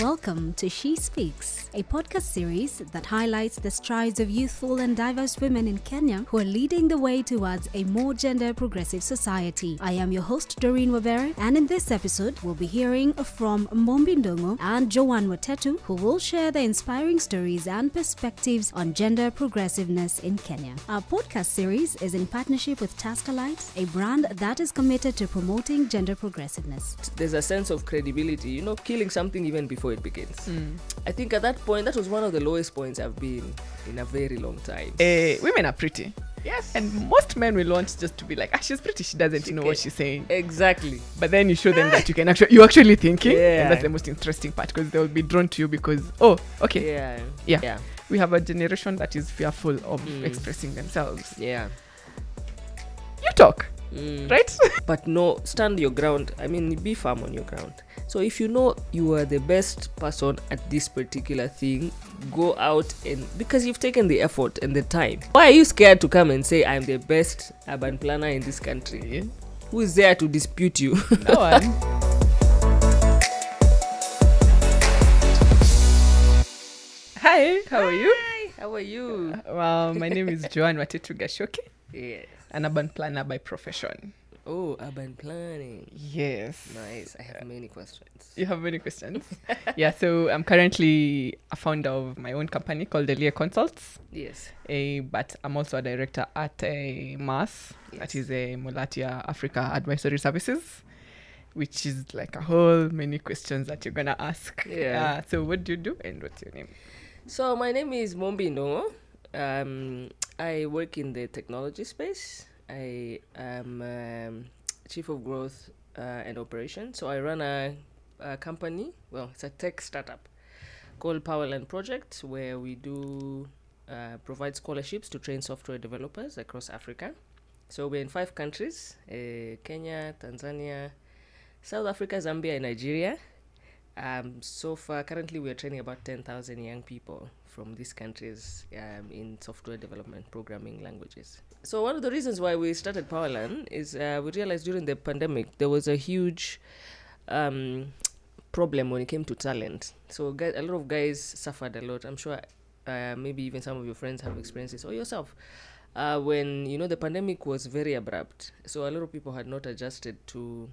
Welcome to She Speaks, a podcast series that highlights the strides of youthful and diverse women in Kenya who are leading the way towards a more gender-progressive society. I am your host, Doreen Wavere, and in this episode, we'll be hearing from Mombi Ndongo and Joanne Watetu, who will share their inspiring stories and perspectives on gender progressiveness in Kenya. Our podcast series is in partnership with Tusker Lite, a brand that is committed to promoting gender progressiveness. There's a sense of credibility, killing something even before it begins. I think at that point, that was one of the lowest points I've been in a very long time. Women are pretty. Yes. And most men will want just to be like, she's pretty, she doesn't know what she's saying. Exactly. But then you show them that you're actually thinking. Yeah. And that's the most interesting part, because they'll be drawn to you because, okay. Yeah. We have a generation that is fearful of expressing themselves. Yeah. You talk. Right? But no, stand your ground. I mean, be firm on your ground. So if you know you are the best person at this particular thing, go out and, because you've taken the effort and the time. Why are you scared to come and say, I'm the best urban planner in this country? Yeah. Who is there to dispute you? No one. Hi, how are you? Hi, how are you? Well, my name is Joanne Watetu Gashoke. Yes. An urban planner by profession. Oh, urban planning. Yes. Nice. I have many questions. You have many questions? Yeah, so I'm currently a founder of my own company called Elia Consults. Yes. But I'm also a director at MAS, that is a Mulatia Africa Advisory Services, which is like a whole many questions that you're going to ask. Yeah. So what do you do and what's your name? So my name is Mombi Ndongo. I work in the technology space. I am Chief of Growth and Operations. So I run a company, it's a tech startup called Powerland Project, where we do provide scholarships to train software developers across Africa. So we're in 5 countries, Kenya, Tanzania, South Africa, Zambia, and Nigeria. So far, currently we are training about 10,000 young people from these countries in software development programming languages. So one of the reasons why we started Powerland is we realized during the pandemic there was a huge problem when it came to talent. So a lot of guys suffered a lot. I'm sure maybe even some of your friends have experienced this, or yourself. When the pandemic was very abrupt, so a lot of people had not adjusted to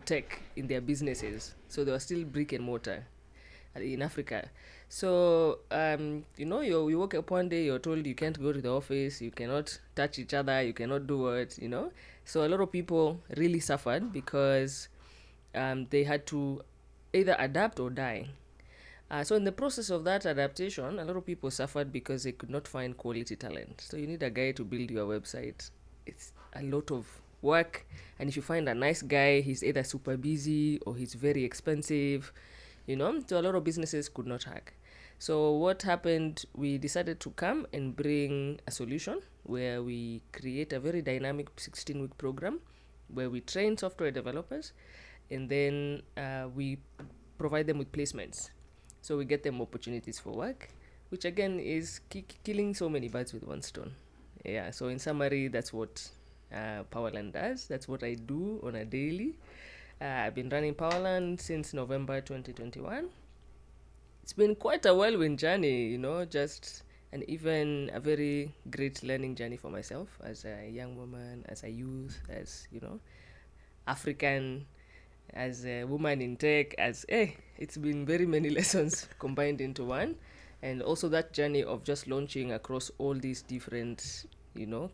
tech in their businesses. So they were still brick and mortar in Africa. So, you wake up one day, you're told you can't go to the office, you cannot touch each other, you cannot do what. So a lot of people really suffered because they had to either adapt or die. So in the process of that adaptation, a lot of people suffered because they could not find quality talent. So you need a guy to build your website. It's a lot of work, and if you find a nice guy, he's either super busy or he's very expensive, so a lot of businesses could not hack. So what happened, we decided to come and bring a solution where we create a very dynamic 16-week program where we train software developers, and then we provide them with placements. So we get them opportunities for work, which again is killing so many birds with one stone. Yeah, so in summary, that's what Powerland does. That's what I do on a daily. I've been running Powerland since November 2021. It's been quite a whirlwind journey, and even a very great learning journey for myself as a young woman, as a youth, as African, as a woman in tech, it's been very many lessons combined into one. And also that journey of just launching across all these different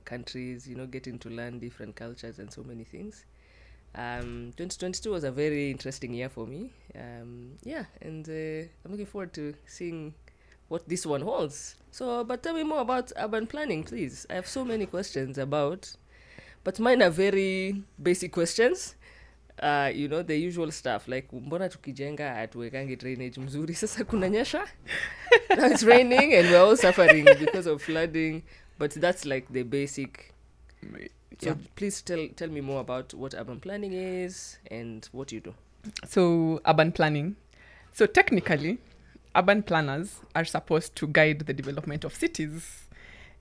countries, getting to learn different cultures and so many things. 2022 was a very interesting year for me. And I'm looking forward to seeing what this one holds. So, but tell me more about urban planning, please. I have so many questions but mine are very basic questions. The usual stuff like mbona tukijenga hatuwekangi drainage mzuri, sasa kunanyesha. Now it's raining and we're all suffering because of flooding. But that's like the basic. So please tell me more about what urban planning is and what you do. So urban planning. So technically, urban planners are supposed to guide the development of cities,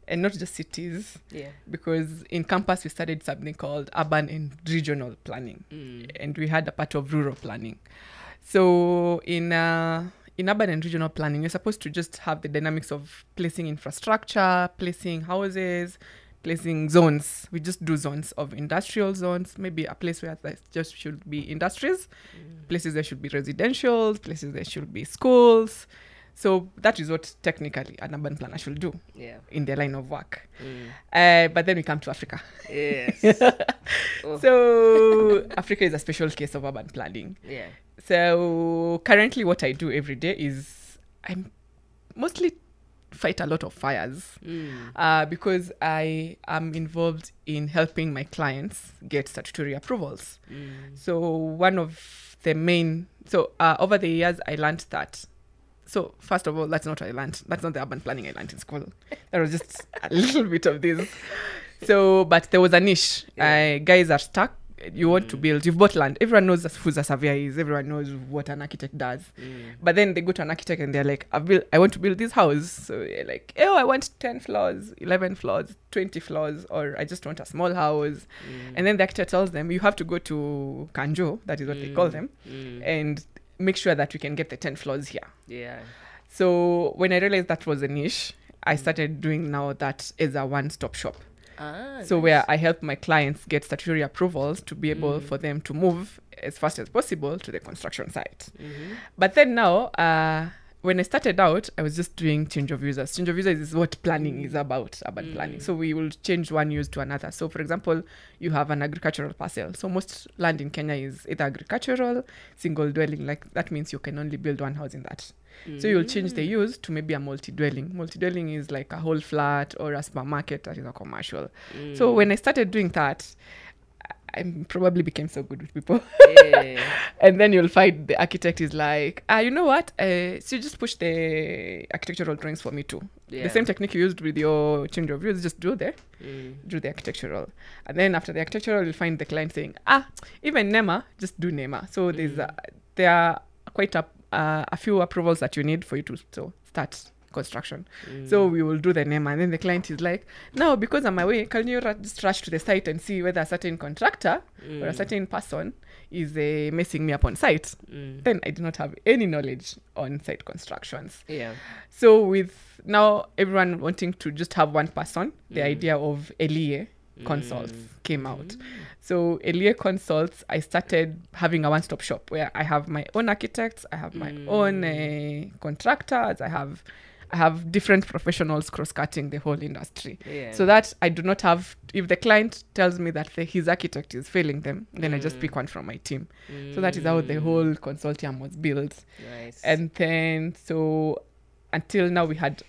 and not just cities. Yeah. Because in campus we studied something called urban and regional planning, and we had a part of rural planning. So in urban and regional planning, you're supposed to just have the dynamics of placing infrastructure, placing houses, placing zones. We just do zones of industrial zones, maybe a place where there just should be industries, places there should be residential, places there should be schools. So that is what technically an urban planner should do in their line of work. But then we come to Africa. Yes. So Africa is a special case of urban planning. Yeah. So currently what I do every day is I mostly fight a lot of fires because I am involved in helping my clients get statutory approvals. So one of the main, over the years I learned that. So first of all, that's not what I learned. That's not the urban planning I learned in school. There was just a little bit of this. So, but there was a niche. Guys are stuck. You want to build. You've bought land. Everyone knows who a surveyor is. Everyone knows what an architect does. But then they go to an architect and they're like, I want to build this house. So you're like, oh, I want 10 floors, 11 floors, 20 floors, or I just want a small house. And then the architect tells them, you have to go to Kanjo, that is what they call them, and make sure that we can get the 10 floors here. Yeah. So when I realized that was a niche, I started doing now that as a one-stop shop. So nice. Where I help my clients get statutory approvals to be able for them to move as fast as possible to the construction site. But then now, when I started out, I was just doing change of users. Change of users is what planning is about, urban planning. So we will change one use to another. So for example, you have an agricultural parcel. So most land in Kenya is either agricultural, single dwelling. Like that means you can only build one house in that. So you'll change the use to maybe a multi-dwelling. Multi-dwelling is like a whole flat or a supermarket that is a commercial. So when I started doing that, I probably became so good with people. And then you'll find the architect is like, you know what? So you just push the architectural drawings for me too. The same technique you used with your change of use, just do the architectural. And then after the architectural, you'll find the client saying, even NEMA, just do NEMA. So there are quite a few approvals that you need for you to start construction. So we will do the NEMA, and then the client is like, now because I'm away, can you just rush to the site and see whether a certain contractor or a certain person is messing me up on site? Then I do not have any knowledge on site constructions. So with now everyone wanting to just have one person, the idea of LEA consults came out. So LEA consults, I started having a one-stop shop where I have my own architects, I have my own contractors, I have different professionals cross-cutting the whole industry. So that I do not have, if the client tells me that his architect is failing them, then I just pick one from my team. So that is how the whole consortium was built. And then, so until now, I had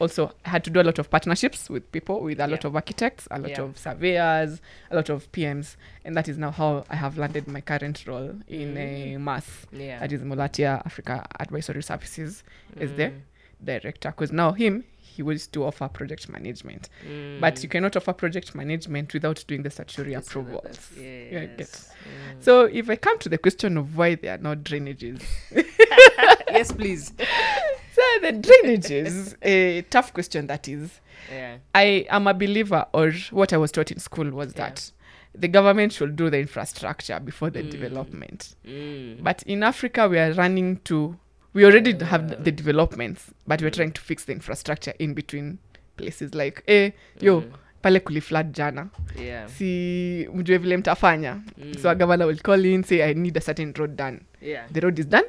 to do a lot of partnerships with people, with a lot of architects, a lot of surveyors, a lot of PMs. And that is now how I have landed my current role in MAS. That is Mulatia Africa Advisory Services as the director. Because now he was to offer project management. But you cannot offer project management without doing the statutory approvals. So if I come to the question of why there are no drainages. Yes, please. So the drainages, a tough question that is. I am a believer, or what I was taught in school was that the government should do the infrastructure before the development. But in Africa, we already have the developments, but we're trying to fix the infrastructure in between places. Like, pale kuliflood jana. Si mjue vile mtafanya. So a governor will call in, say, I need a certain road done. The road is done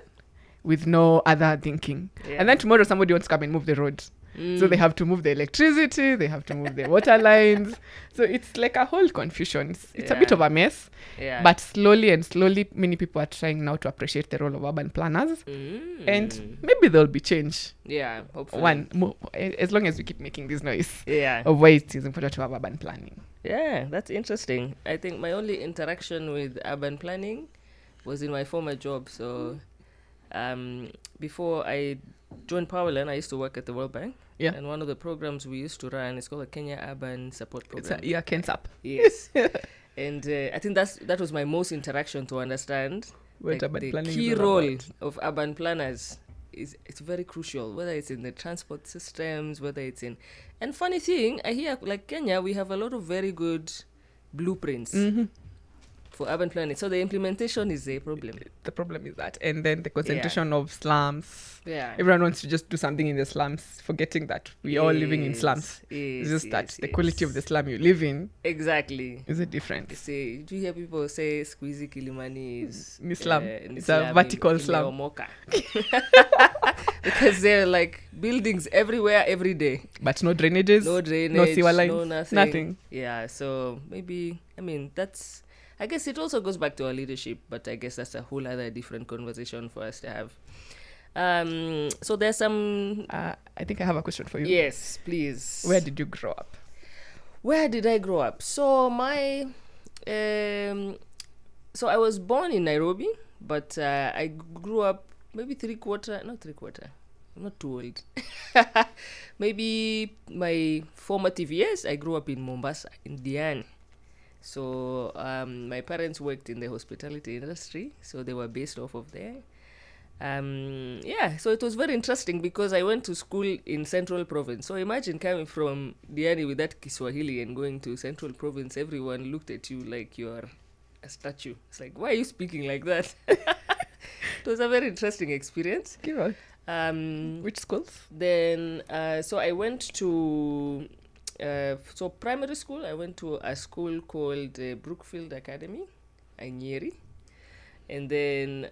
with no other thinking. And then tomorrow somebody wants to come and move the road. So they have to move the electricity, they have to move the water lines. So it's like a whole confusion. It's a bit of a mess. But slowly, many people are trying now to appreciate the role of urban planners. And maybe there'll be change. Hopefully. As long as we keep making this noise of why it is important to have urban planning. That's interesting. I think my only interaction with urban planning was in my former job. So before I joined Powerland, I used to work at the World Bank. And one of the programs we used to run is called the Kenya Urban Support Program. KENSAP. Yes. And I think that was my most interaction to understand the key role of urban planners. It's very crucial, whether it's in the transport systems, whether it's in... And funny thing, I hear, like Kenya, we have a lot of very good blueprints for urban planning. So the implementation is a problem. The problem is that. And then the concentration of slums. Yeah. Everyone wants to just do something in the slums, forgetting that we're all living in slums. It's just that the quality of the slum you live in exactly is a different. Say, do you hear people say Squeezy Kilimani is slum? It's a vertical slum. Because there are like buildings everywhere every day. But no drainages, no sewer lines, no nothing. Yeah, so maybe, I mean, I guess it also goes back to our leadership, but I guess that's a whole other different conversation for us to have. So there's some... I think I have a question for you. Yes, please. Where did you grow up? Where did I grow up? So so I was born in Nairobi, but I grew up maybe I'm not too old. Maybe my formative years, I grew up in Mombasa, in Diani. So my parents worked in the hospitality industry, so they were based off of there. So it was very interesting because I went to school in Central Province. So imagine coming from Diani with that Kiswahili and going to Central Province. Everyone looked at you like you're a statue. It's like, why are you speaking like that? It was a very interesting experience. Which schools? Then, so I went to, so primary school, I went to a school called Brookfield Academy, Nyeri. And then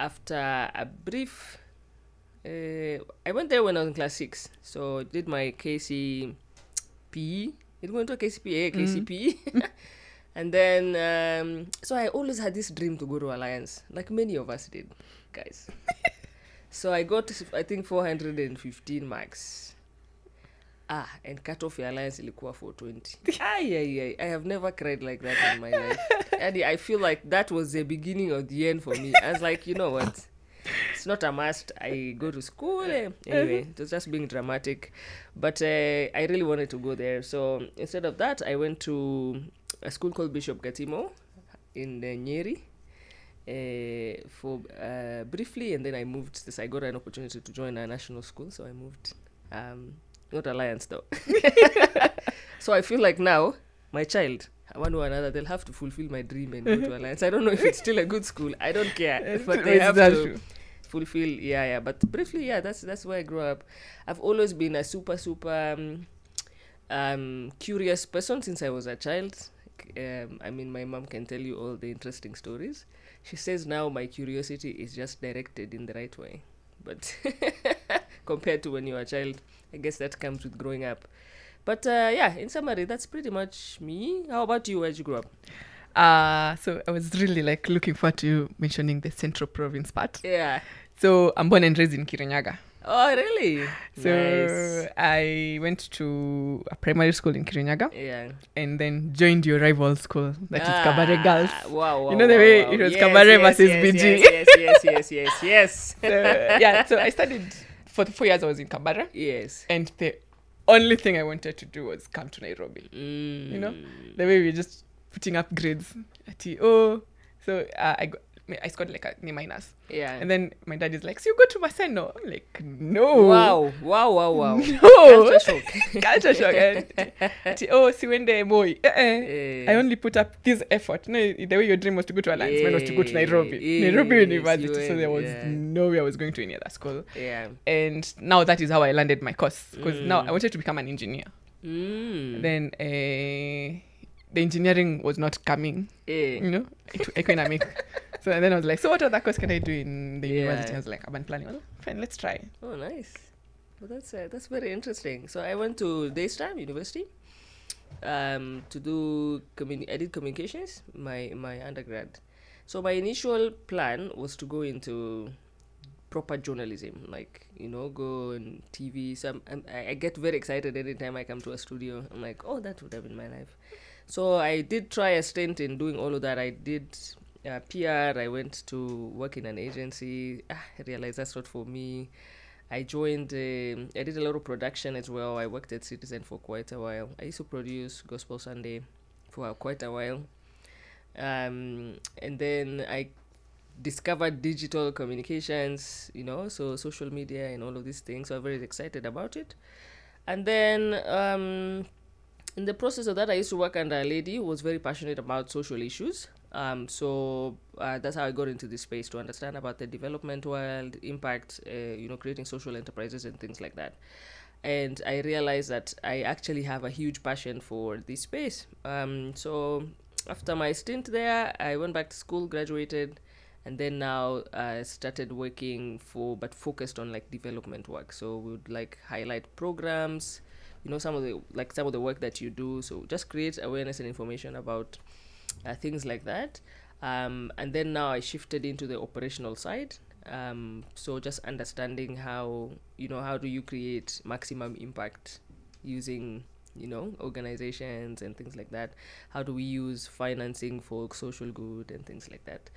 after a brief, I went there when I was in class 6. So did my KCPE. It went to KCPE. And then, so I always had this dream to go to Alliance, like many of us did, guys. So I got, I think, 415 marks. And cut off your Alliance ilikuwa 420. I have never cried like that in my life. And I feel like that was the beginning of the end for me. I was like, you know what? It's not a must. I go to school. Anyway, it was just being dramatic. But I really wanted to go there. So instead of that, I went to a school called Bishop Gatimo in Nyeri for briefly, and then I moved. I got an opportunity to join a national school, so I moved. Not Alliance though. So I feel like now my child, one or another, they'll have to fulfill my dream and go to Alliance. I don't know if it's still a good school. I don't care, but they have to fulfill. Yeah. But briefly, that's where I grew up. I've always been a super curious person since I was a child. I mean, my mom can tell you all the interesting stories. She says now my curiosity is just directed in the right way. But compared to when you were a child, I guess that comes with growing up. But in summary, that's pretty much me. How about you? Where did you grow up? So I was really like looking forward to you mentioning the Central Province part. Yeah. So I'm born and raised in Kirinyaga. Oh, really? So nice. I went to a primary school in Kirinyaga. Yeah. And then joined your rival school, that is Kabare Girls. Wow. You know the way it was Kabare versus BG. Yes. So I studied for 4 years. I was in Kabare. Yes. And the only thing I wanted to do was come to Nairobi. You know, the way we were just putting up grades. So I scored like a A-. Yeah. And then my dad is like, so you go to Maseno? I'm like, no. Wow. No. Culture shock. Siwende Moi. I only put up this effort. No, the way your dream was to go to Alliance, mine was to go to Nairobi. Nairobi University. So there was no way I was going to any other school. Yeah. And now that is how I landed my course. Because now I wanted to become an engineer. Then the engineering was not coming. You know, economic. So and then I was like, so what other course can I do in the university? I was like, urban planning. Well, fine, let's try. Oh, nice. Well, that's very interesting. So I went to Daystar University to do I did communications, my undergrad. So my initial plan was to go into proper journalism, like, you know, go on TV. So I get very excited anytime I come to a studio. I'm like, oh, that would have been my life. So I did try a stint in doing all of that. I did PR. I went to work in an agency. I realized that's not for me. I joined, I did a lot of production as well. I worked at Citizen for quite a while. I used to produce Gospel Sunday for quite a while. And then I discovered digital communications, you know, so social media and all of these things. So I'm very excited about it. And then in the process of that, I used to work under a lady who was very passionate about social issues. So that's how I got into this space, to understand about the development world, impact, creating social enterprises and things like that. And I realized that I actually have a huge passion for this space. So after my stint there, I went back to school, graduated, and then now I started working but focused on like development work. So we would like highlight programs, some of the work that you do. So just create awareness and information about things like that. And then now I shifted into the operational side. So just understanding how do you create maximum impact using organizations and things like that. How do we use financing for social good and things like that.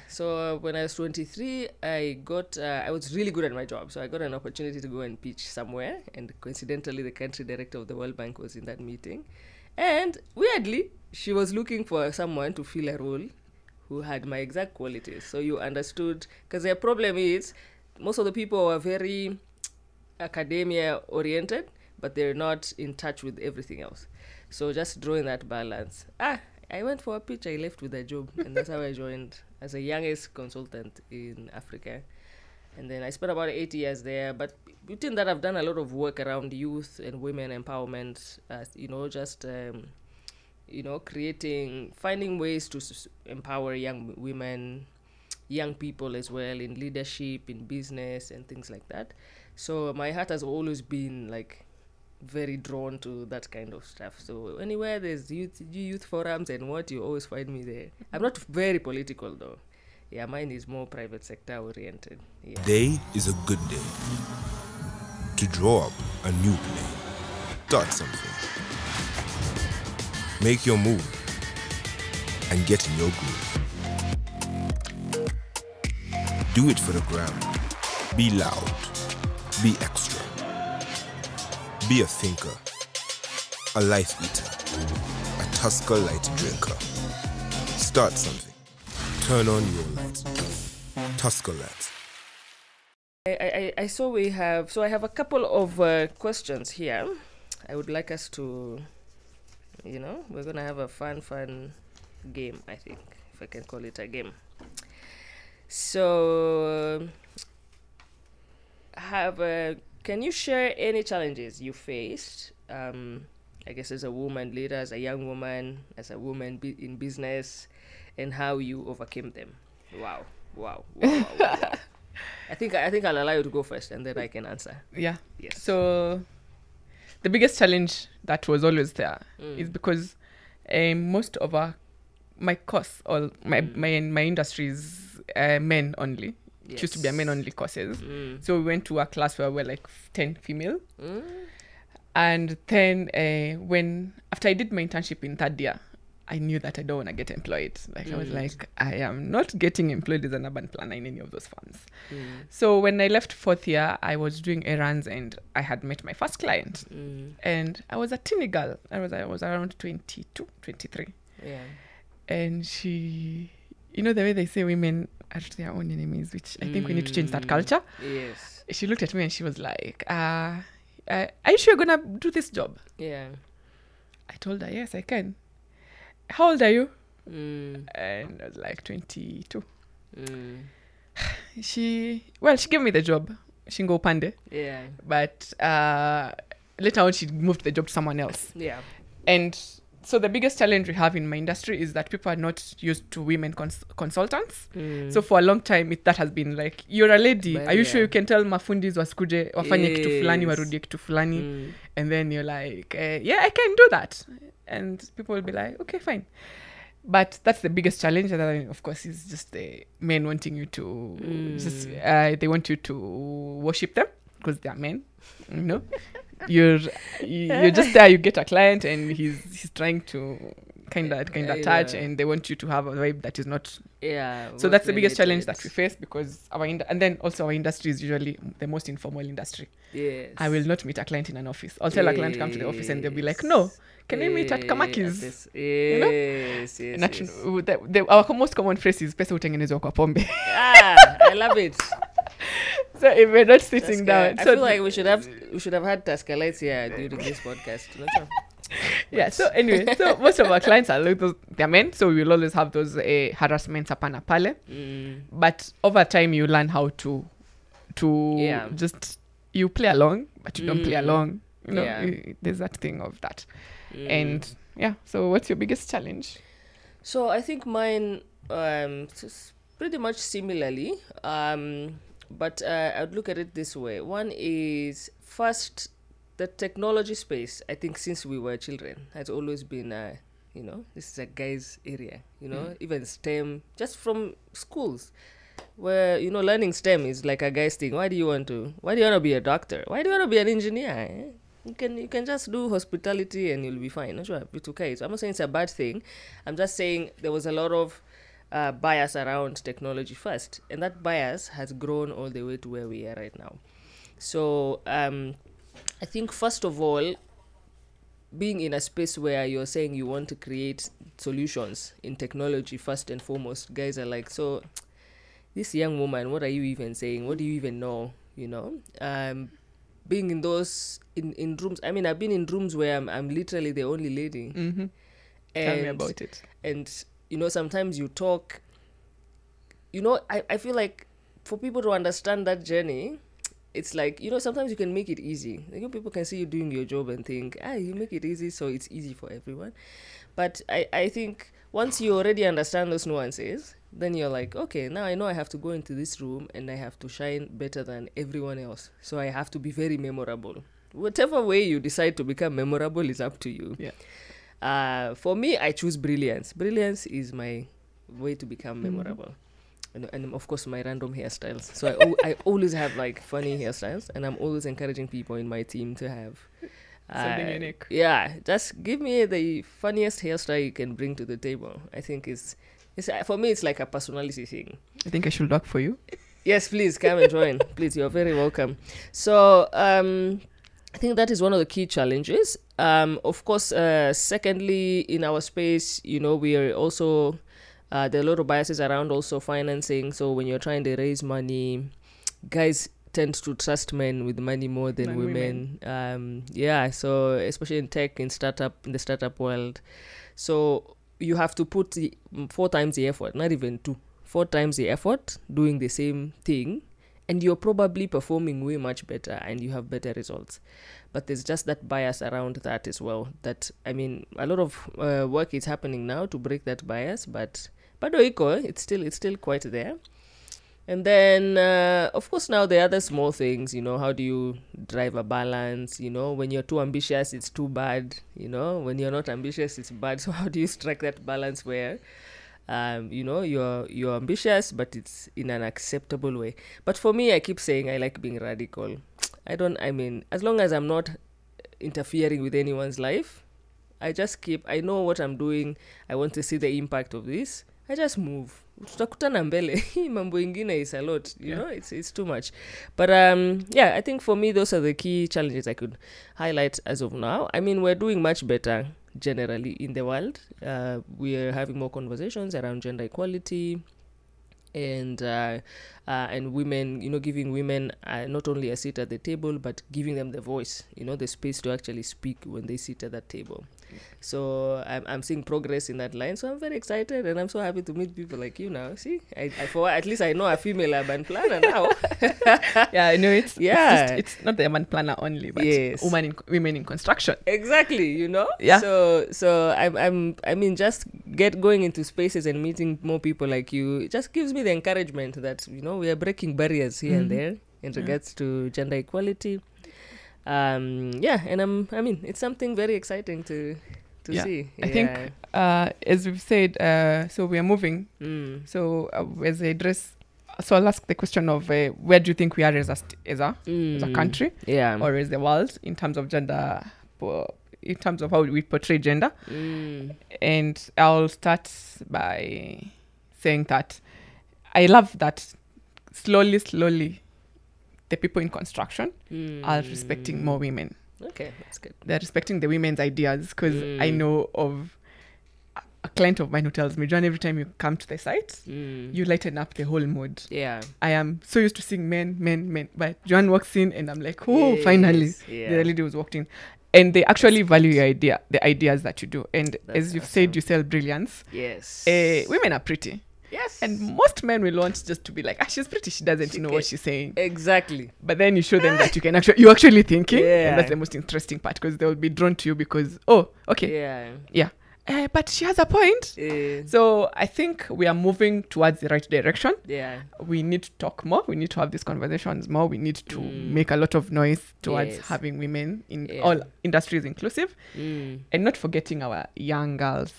So when I was 23, I was really good at my job, so I got an opportunity to go and pitch somewhere, and coincidentally the country director of the World Bank was in that meeting, and weirdly she was looking for someone to fill a role who had my exact qualities. So you understood, because their problem is most of the people were very academia oriented, but they're not in touch with everything else. So just drawing that balance. I went for a pitch, I left with a job, and that's how I joined as a youngest consultant in Africa. And then I spent about 8 years there. But between that, I've done a lot of work around youth and women empowerment, finding ways to empower young women, young people as well, in leadership, in business, and things like that. So my heart has always been like very drawn to that kind of stuff. So anywhere there's youth forums and what, you always find me there. I'm not very political though. Yeah, mine is more private sector oriented. Yeah. Today is a good day to draw up a new play. Start something. Make your move and get in your groove. Do it for the gram. Be loud. Be extra. Be a thinker, a life eater, a Tusker Lite drinker. Start something. Turn on your lights. Tusker Lite. I saw I have a couple of questions here. I would like us to, we're going to have a fun game, I think, if I can call it a game. So, can you share any challenges you faced, I guess as a woman leader, as a young woman, as a woman in business, and how you overcame them? Wow. I think I'll allow you to go first, and then I can answer. Yeah. Yes. So the biggest challenge that was always there is because most of my course or my industry is men only. Yes. It used to be a men-only courses. So we went to a class where we were like 10 female. And then after I did my internship in third year, I knew that I don't want to get employed. I was like, I am not getting employed as an urban planner in any of those firms. So when I left fourth year, I was doing errands and I had met my first client. And I was a teeny girl. I was around 22, 23. Yeah. And she, the way they say women are their own enemies, which I think we need to change that culture. Yes. She looked at me and she was like, are you sure you're going to do this job? Yeah. I told her, yes, I can. How old are you? Mm. And I was like 22. Mm. She gave me the job. Shingo Pande. Yeah. But later on, she moved the job to someone else. Yeah. And so the biggest challenge we have in my industry is that people are not used to women consultants. Mm. So for a long time, that has been like, you're a lady. But are you sure you can tell mafundis waskuje wafanye kitu fulani warudie kitu fulani? Mm. And then you're like, yeah, I can do that. And people will be like, okay, fine. But that's the biggest challenge. And of course, is just the men wanting you to they want you to worship them because they are men, you know. You're just there. You get a client, and he's trying to kind of touch, and they want you to have a vibe that is not. Yeah. So that's the biggest challenge that we face because and then also our industry is usually the most informal industry. Yes. I will not meet a client in an office. I'll tell a client to come to the office, and they'll be like, "No, can we meet at Kamaki's?" Yes. You know? Our most common phrase is "pesa utengenezwa kwa pombe." I love it. So if we're not sitting down, I so feel like we should have had Tusker Lites here during this podcast. Not sure. Yeah. So anyway, so most of our clients are like those, they're men, so we'll always have those harassments hapana pale. But over time, you learn how to just you play along, but you don't play along. You know, there's that thing of that. And yeah. So what's your biggest challenge? So I think mine pretty much similarly. But I'd look at it this way. One is first the technology space. I think since we were children has always been, this is a guy's area. Even STEM, just from schools, where learning STEM is like a guy's thing. Why do you want to be a doctor? Why do you want to be an engineer? You can just do hospitality and you'll be fine. Not sure it's okay. So I'm not saying it's a bad thing. I'm just saying there was a lot of bias around technology first, and that bias has grown all the way to where we are right now. So I think first of all, being in a space where you're saying you want to create solutions in technology first and foremost, guys are like, so this young woman, what are you even saying? What do you even know? Being in those in rooms, I mean, I've been in rooms where I'm literally the only lady. Tell me about it. And sometimes you talk, I feel like for people to understand that journey, it's like, sometimes you can make it easy. People can see you doing your job and think, you make it easy, so it's easy for everyone. But I think once you already understand those nuances, then you're like, okay, now I know I have to go into this room and I have to shine better than everyone else. So I have to be very memorable. Whatever way you decide to become memorable is up to you. Yeah. For me, I choose brilliance. Brilliance is my way to become memorable. And of course, my random hairstyles. So I always have like funny hairstyles, and I'm always encouraging people in my team to have something unique. Yeah, just give me the funniest hairstyle you can bring to the table. I think it's for me, it's like a personality thing. I think I should work for you. Yes, please come and join. Please, you're very welcome. So I think that is one of the key challenges. Of course, secondly, in our space, we are also there are a lot of biases around also financing. So when you're trying to raise money, guys tend to trust men with money more than women. So especially in tech, in the startup world. So you have to put 4 times the effort, not even 2, 4 times the effort doing the same thing, and you're probably performing way much better and you have better results. But there's just that bias around that as well. That, I mean, a lot of work is happening now to break that bias, but it's still quite there. And then, of course, now the other small things, how do you drive a balance? When you're too ambitious, it's too bad. When you're not ambitious, it's bad. So how do you strike that balance where, you're ambitious, but it's in an acceptable way? But for me, I keep saying I like being radical. As long as I'm not interfering with anyone's life, I know what I'm doing. I want to see the impact of this. I just move. Tutakutana mbele. Mambo ingine is a lot, it's too much. But I think for me, those are the key challenges I could highlight as of now. I mean, we're doing much better generally in the world. We are having more conversations around gender equality and women, giving women not only a seat at the table, but giving them the voice, the space to actually speak when they sit at that table. So I'm seeing progress in that line. So I'm very excited, and I'm so happy to meet people like you now. See, at least I know a female urban planner now. Yeah, I know it's not the urban planner only, but women in construction. Exactly, Yeah. So just going into spaces and meeting more people like you. It just gives me the encouragement that we are breaking barriers here and there in regards to gender equality. And it's something very exciting to see. I think as we've said, so we are moving. So as a dress, so I'll ask the question of where do you think we are as a country, or as the world in terms of gender, in terms of how we portray gender. And I'll start by saying that I love that slowly the people in construction are respecting more women. Okay, that's good. They're respecting the women's ideas, because I know of a client of mine who tells me, John, every time you come to the site, you lighten up the whole mood. Yeah. I am so used to seeing men. But John walks in and I'm like, oh, finally. Yeah. The lady was walked in. And they actually value your idea, the ideas that you do. And as you've said, you sell brilliance. Yes. Women are pretty. Yes. And most men will want just to be like, she's pretty, she doesn't know what she's saying. Exactly. But then you show them that you're actually thinking. Yeah. And that's the most interesting part, because they'll be drawn to you because, oh, okay. Yeah. But she has a point. So I think we are moving towards the right direction. Yeah. We need to talk more. We need to have these conversations more. We need to make a lot of noise towards having women in all industries inclusive. And not forgetting our young girls.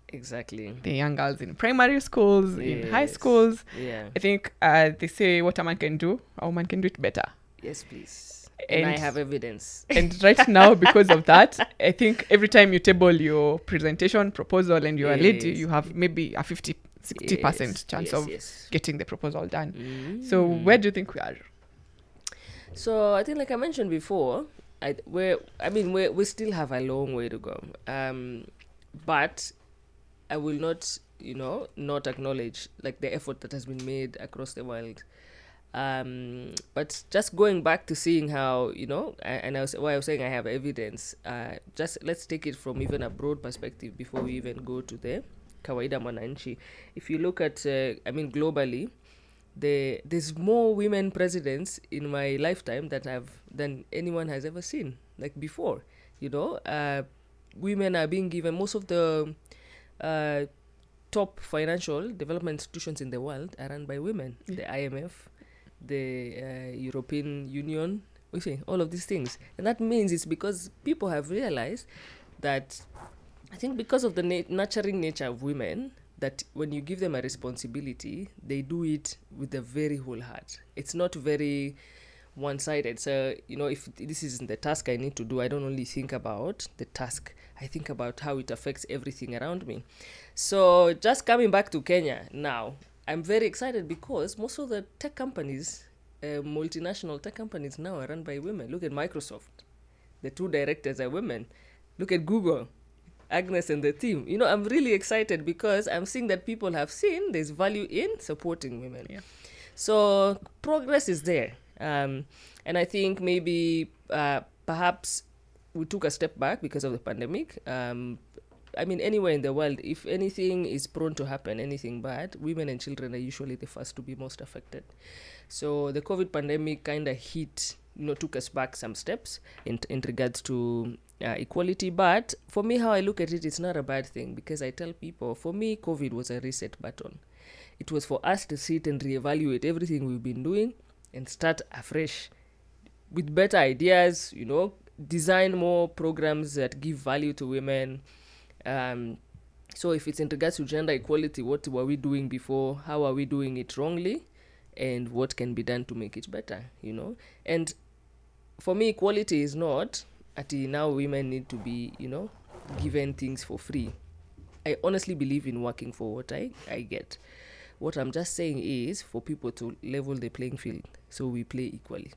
Exactly. The young girls in primary schools, in high schools. Yeah. I think they say what a man can do, a woman can do it better. Yes, please. And I have evidence. And right now, because of that, I think every time you table your presentation, proposal, and you're a lady, you have maybe a 50-60% chance of getting the proposal done. So where do you think we are? So I think, like I mentioned before, we still have a long way to go. But I will not, not acknowledge like the effort that has been made across the world. But just going back to seeing how, and I was saying I have evidence, just let's take it from even a broad perspective before we even go to the kawaida mwananchi. If you look at, globally, there's more women presidents in my lifetime than anyone has ever seen, like before. Women are being given most of the top financial development institutions in the world are run by women. The IMF, the European Union, all of these things. And that means it's because people have realized that, I think because of the nurturing nature of women, that when you give them a responsibility, they do it with a very whole heart. It's not very one-sided. So, if this isn't the task I need to do, I don't only think about the task. I think about how it affects everything around me. So just coming back to Kenya now, I'm very excited because most of the tech companies, multinational tech companies now are run by women. Look at Microsoft. The 2 directors are women. Look at Google, Agnes and the team. I'm really excited because I'm seeing that people have seen there's value in supporting women. Yeah. So progress is there. And I think maybe perhaps we took a step back because of the pandemic. Anywhere in the world, if anything is prone to happen, anything bad, women and children are usually the first to be most affected. So the COVID pandemic kind of took us back some steps in regards to equality. But for me, how I look at it, it's not a bad thing, because I tell people, for me, COVID was a reset button. It was for us to sit and reevaluate everything we've been doing and start afresh with better ideas, design more programs that give value to women. So if it's in regards to gender equality, what were we doing before? How are we doing it wrongly? And what can be done to make it better, And for me, equality is not now women need to be, given things for free. I honestly believe in working for what I get. What I'm just saying is for people to level the playing field so we play equally.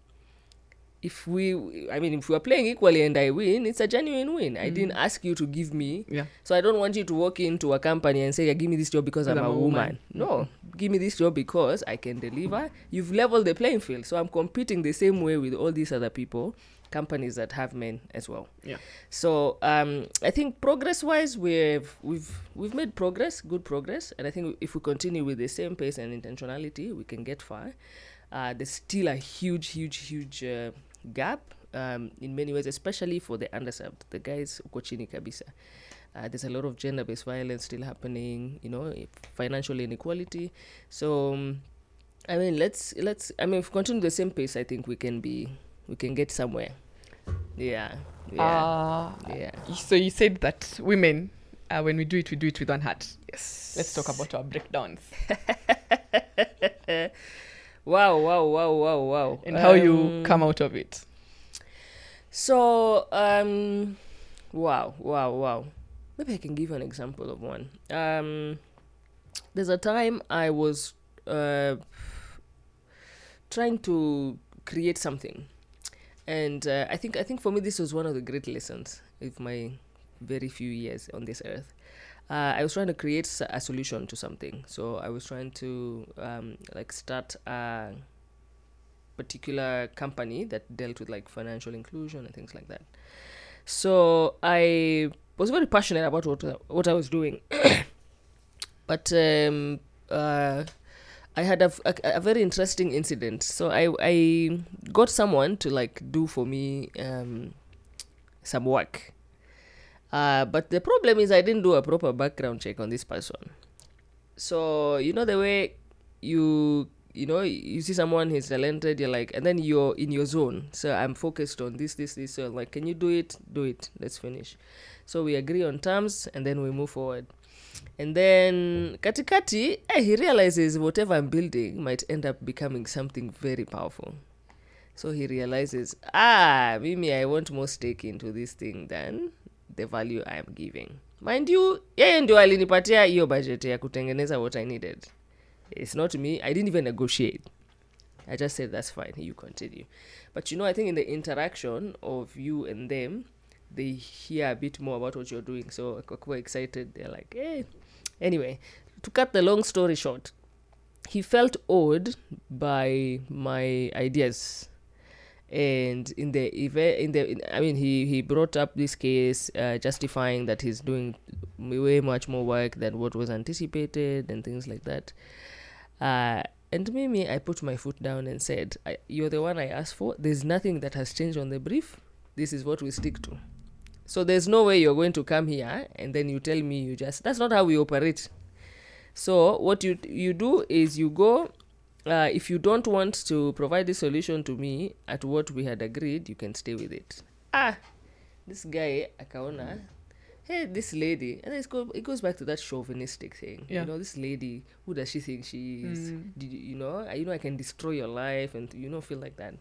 If we are playing equally and I win, it's a genuine win. I didn't ask you to give me. Yeah. So I don't want you to walk into a company and say, give me this job because I'm a woman. No, give me this job because I can deliver. You've leveled the playing field. So I'm competing the same way with all these other people, companies that have men as well. Yeah. So I think progress-wise, we've made progress, good progress. And I think if we continue with the same pace and intentionality, we can get far. There's still a huge gap in many ways, especially for the underserved, the guys uko chini kabisa. There's a lot of gender-based violence still happening, financial inequality. So let's if we continue the same pace, I think we can get somewhere. Yeah. So you said that women, when we do it with one heart. Yes. Let's talk about our breakdowns. Wow. And how you come out of it. So, wow. Maybe I can give an example of one. There's a time I was trying to create something. And I think for me, this was one of the great lessons of my very few years on this earth. I was trying to create a solution to something. So I was trying to like start a particular company that dealt with like financial inclusion and things like that. So I was very passionate about what I was doing. But I had a very interesting incident. So I got someone to like do for me some work. But the problem is I didn't do a proper background check on this person. So, you know, the way you see someone who's talented, you're like, and then you're in your zone. So I'm focused on this. So I'm like, can you do it? Do it. Let's finish. So we agree on terms and then we move forward. And then katikati, he realizes whatever I'm building might end up becoming something very powerful. So he realizes, Mimi, I want more stake into this thing than the value I am giving. Mind you, yeye ndio alinipatia hiyo budget ya kutengeneza what I needed. It's not me. I didn't even negotiate. I just said, that's fine. You continue. But, you know, I think in the interaction of you and them, they hear a bit more about what you're doing. So we're excited. They're like, hey. Anyway, to cut the long story short, he felt awed by my ideas. And in the event, he brought up this case, justifying that he's doing way much more work than what was anticipated and things like that. And Mimi, I put my foot down and said, you're the one I asked for. There's nothing that has changed on the brief. This is what we stick to. So there's no way you're going to come here and then you tell me that's not how we operate. So what you do is you go, if you don't want to provide this solution to me at what we had agreed, you can stay with it. This guy, akaona, hey, this lady, and it goes back to that chauvinistic thing. Yeah. You know, this lady, who does she think she is? I can destroy your life and, feel like that.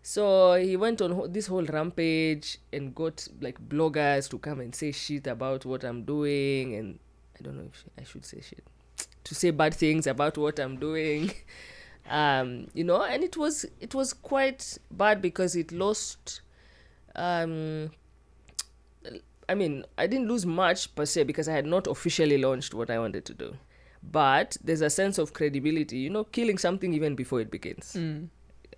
So he went on this whole rampage and got like bloggers to come and say shit about what I'm doing. And I don't know if I should say shit. To say bad things about what I'm doing. And it was quite bad because it lost... I didn't lose much per se because I had not officially launched what I wanted to do. But there's a sense of credibility, killing something even before it begins.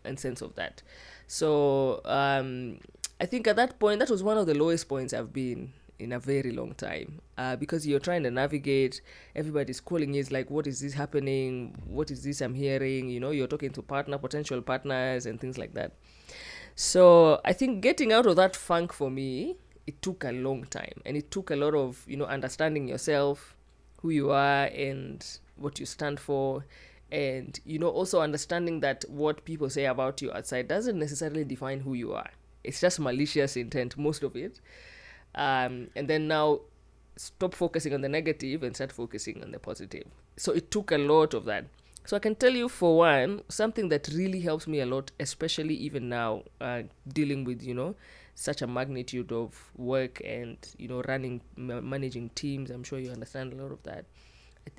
And sense of that. So I think at that point, that was one of the lowest points I've been in a very long time. Because you're trying to navigate, everybody's calling you, it's like, what is this happening? What is this I'm hearing? You're talking to potential partners and things like that. So I think getting out of that funk for me, it took a long time, and it took a lot of, understanding yourself, who you are and what you stand for, and, also understanding that what people say about you outside doesn't necessarily define who you are. It's just malicious intent, most of it. And then now stop focusing on the negative and start focusing on the positive. So it took a lot of that. So I can tell you, for one, something that really helps me a lot, especially even now, dealing with, such a magnitude of work and, managing teams. I'm sure you understand a lot of that.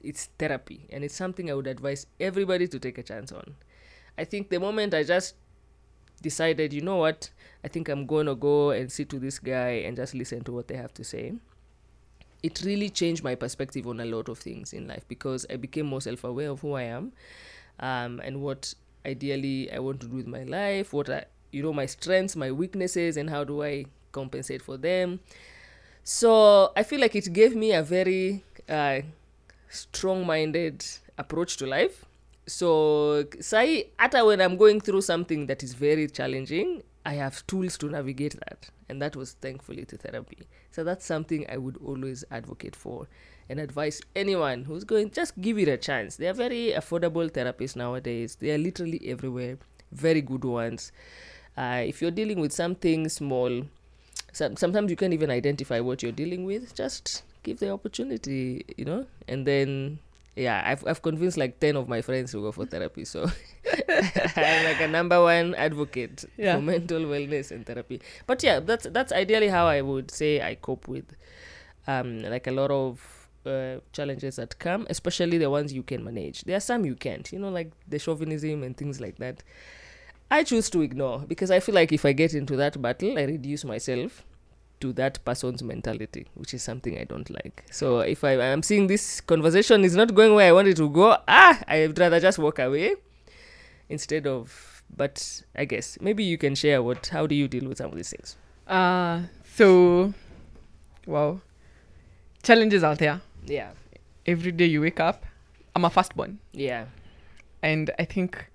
It's therapy, and it's something I would advise everybody to take a chance on. I think the moment I just decided, you know what, I think I'm going to go and sit to this guy and just listen to what they have to say, it really changed my perspective on a lot of things in life, because I became more self-aware of who I am, and what ideally I want to do with my life, what my strengths, my weaknesses, and how do I compensate for them. So I feel like it gave me a very strong-minded approach to life. So ata when I'm going through something that is very challenging, I have tools to navigate that, and that was thankfully to therapy. So that's something I would always advocate for and advise anyone who's going, just give it a chance. They are very affordable therapists nowadays. They are literally everywhere, very good ones. If you're dealing with something small, sometimes you can't even identify what you're dealing with, just give the opportunity, and then I've convinced like 10 of my friends to go for therapy. So I'm like a number one advocate for mental wellness and therapy. But that's ideally how I would say I cope with like a lot of challenges that come, especially the ones you can manage. There are some you can't, like the chauvinism and things like that. I choose to ignore, because I feel like if I get into that battle, I reduce myself to that person's mentality, which is something I don't like. So if I'm seeing this conversation is not going where I want it to go, I'd rather just walk away instead of. But I guess maybe you can share how do you deal with some of these things? Wow, challenges out there. Yeah. Every day you wake up. I'm a firstborn. Yeah. And I think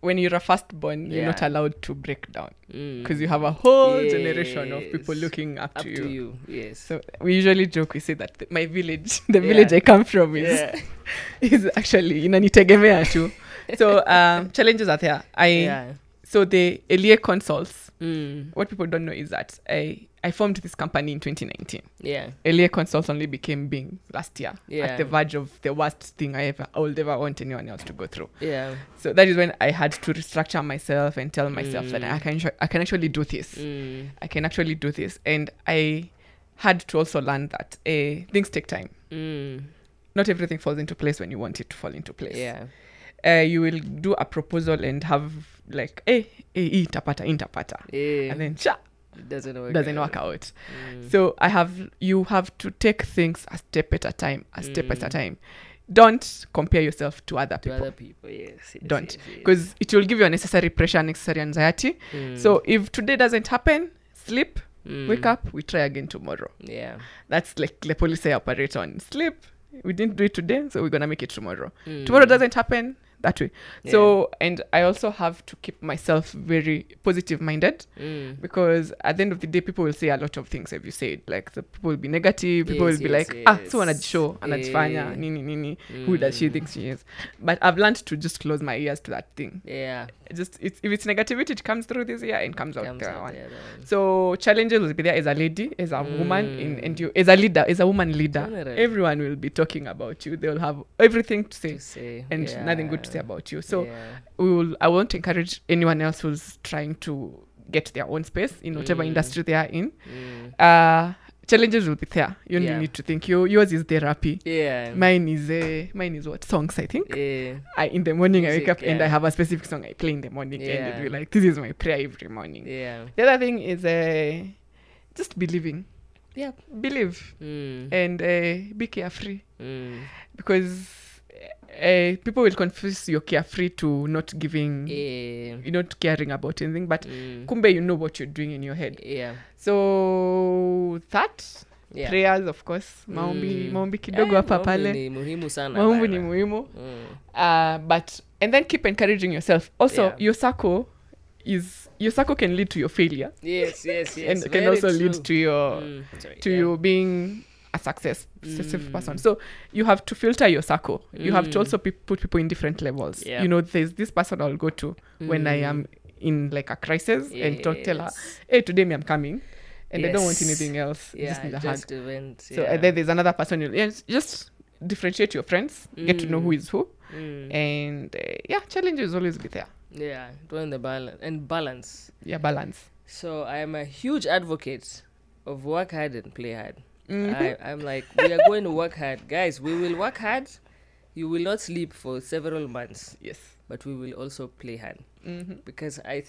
when you're a firstborn, you're not allowed to break down because you have a whole generation of people looking up to you. Yes. So we usually joke, we say that my village, the village I come from is actually inanitegemea too. So challenges are there. So the earlier consoles, what people don't know is that I formed this company in 2019. Yeah. Earlier consoles only became Bing last year. Yeah. At the verge of the worst thing I would ever want anyone else to go through. Yeah. So that is when I had to restructure myself and tell myself that I can actually do this. I can actually do this. And I had to also learn that things take time. Not everything falls into place when you want it to fall into place. Yeah. You will do a proposal and have like intapata. And then it doesn't work out. So you have to take things a step at a time. Don't compare yourself to other people. Yes. Don't, because it will give you unnecessary pressure, unnecessary anxiety. So if today doesn't happen, sleep, wake up, we try again tomorrow. Yeah. That's like the policy I operate on. Sleep, we didn't do it today, so we're gonna make it tomorrow. Tomorrow doesn't happen, that way. So, and I also have to keep myself very positive minded because at the end of the day, people will say a lot of things. Have you said, like, the people will be negative, people will be like, so anajishow, anajifanya, nini, who does she think she is? But I've learned to just close my ears to that thing. Yeah. If it's negativity, it comes through this ear and comes out the other one. So challenges will be there as a lady, as a woman, and you as a leader, as a woman leader. Everyone will be talking about you. They will have everything to say. And nothing good to say about you. So I won't encourage anyone else who's trying to get their own space in whatever industry they are in. Challenges will be there. You only need to think. Yours is therapy. Yeah. Mine is what? Songs, I think. In the morning I wake up and I have a specific song I play in the morning and it'll be like, this is my prayer every morning. Yeah. The other thing is just believing. Yeah. Believe. And be carefree. Because people will confuse your carefree to not giving, you're not caring about anything, but kumbe you know what you're doing in your head. Yeah. So that prayers, of course, maombi kidogo hapa pale. Ni muhimu sana. Maombi ni muhimu. But and then keep encouraging yourself. Also, your circle can lead to your failure. Yes. And can also lead to your you being a successful person. So you have to filter your circle. You have to also put people in different levels. You know, there's this person I'll go to when I am in like a crisis and tell her, hey, today I'm coming and I don't want anything else. Just need a hug. So and then there's another person. Just differentiate your friends, get to know who is who, and challenges always be there. Yeah, doing the balance. Yeah, balance. So I am a huge advocate of work hard and play hard. I'm like, we are going to work hard. Guys, we will work hard. You will not sleep for several months. Yes. But we will also play hard. Because I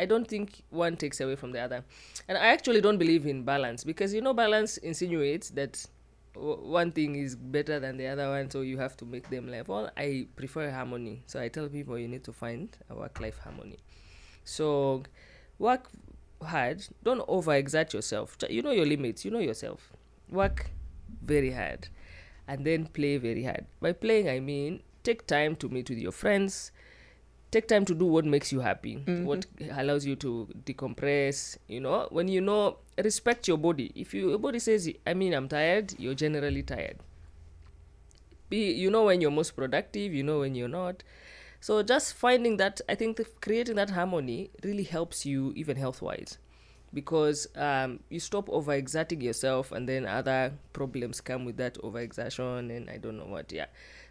don't think one takes away from the other. And I actually don't believe in balance. Because, balance insinuates that one thing is better than the other one. So you have to make them live. Well, I prefer harmony. So I tell people you need to find a work-life harmony. So work hard, don't overexert yourself. You know your limits, you know yourself. Work very hard and then play very hard. By playing, I mean take time to meet with your friends, take time to do what makes you happy, what allows you to decompress. When respect your body. If your body says, I'm tired, you're generally tired. When you're most productive, when you're not. So just finding that, I think creating that harmony really helps you even health-wise, because you stop overexerting yourself and then other problems come with that overexertion and I don't know what.